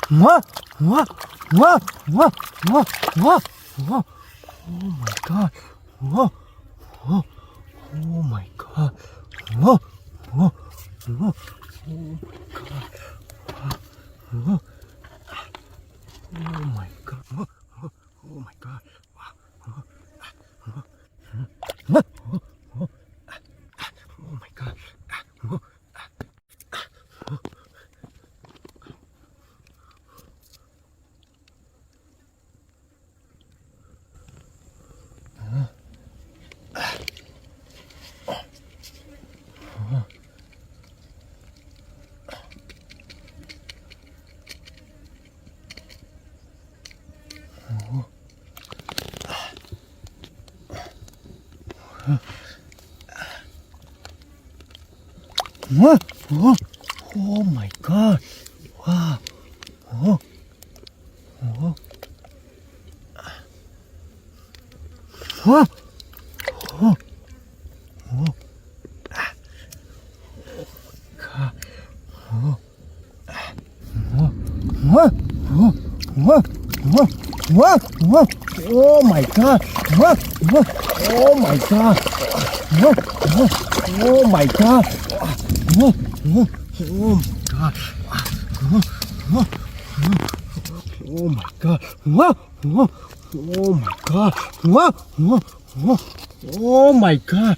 What? What? What? What? What? What? What? Oh my god. What? What? Oh my god. What? What? What? Oh my god. What? Oh my god. What? What? Oh my god. What? What? Oh my god. What? What? What? Oh my god. Wow. Oh. Oh. What? Oh. Oh. God. Oh. Oh. What? Oh. What? What? What? What? Oh my god. What? What? Oh my god. What? What? Oh my god. Oh, oh, oh my god. Oh, oh, oh my god. Whoa, whoa, oh my god. Whoa, whoa, whoa, oh my god.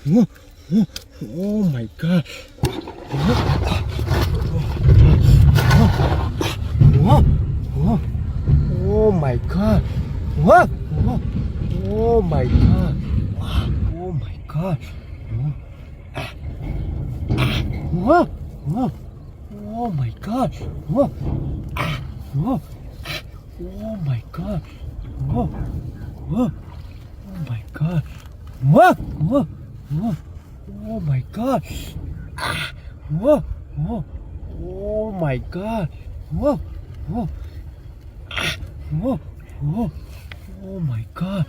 Whoa, whoa, oh my god. Whoa, whoa, oh my god. Whoa, whoa, oh my god. Oh my god. Whoa, whoa, oh my god. Whoa, whoa, oh my god. Whoa, whoa, oh my god. Whoa, whoa, whoa, oh my god. Whoa, whoa, oh my god. Whoa, whoa, whoa, whoa, oh my god. Whoa, whoa, whoa, whoa, oh my god. Whoa, whoa. Oh, oh my god.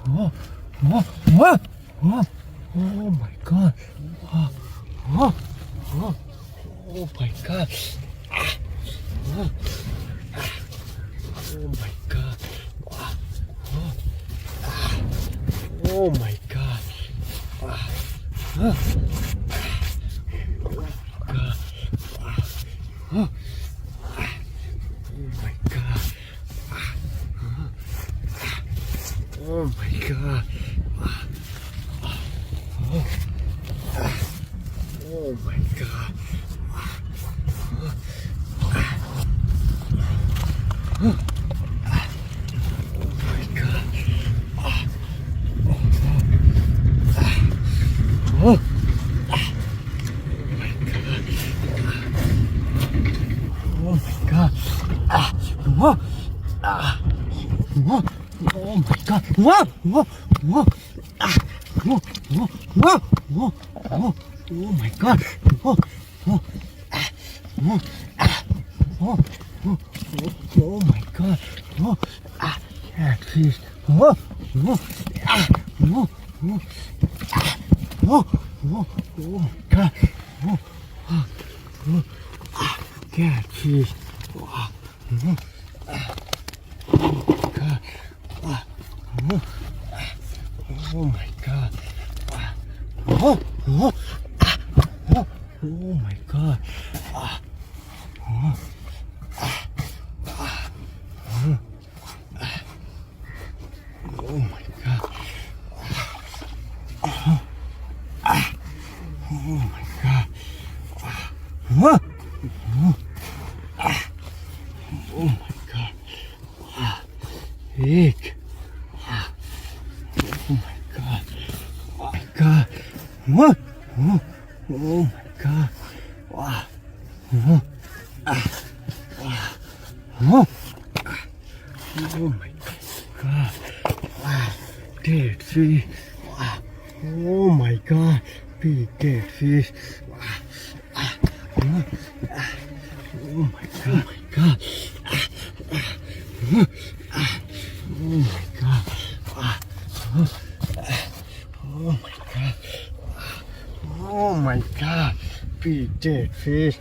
Oh, oh my god. Oh, oh my god. Oh, god. Oh, my god. Oh my god. Oh my god. Oh my god. Oh my god. Oh my god. Whoa. Whoa. Oh my god. Whoa. Whoa. Whoa. Whoa. Whoa. Whoa. Whoa. Whoa. Oh my god. Whoa. Whoa. Whoa. Whoa. Whoa. Oh my god. Whoa. Yeah, jeez. Whoa. Whoa. Whoa. Whoa. Whoa. Whoa. Oh my god. Whoa. Whoa. Yeah, jeez. Whoa. Whoa. Oh my god. Whoa. Oh my god. Whoa. Whoa. Oh my god. Oh my god. Oh my god. What? Oh my god. Eek. Oh my god. Oh my god. What? Oh my god. Wow. Oh. Oh my god. Wow. Dead fish. Wow. Oh my god. Big dead fish. Wow. Oh my god. Oh my god. Oh my god. Oh my god. Oh my god. Big dead fish.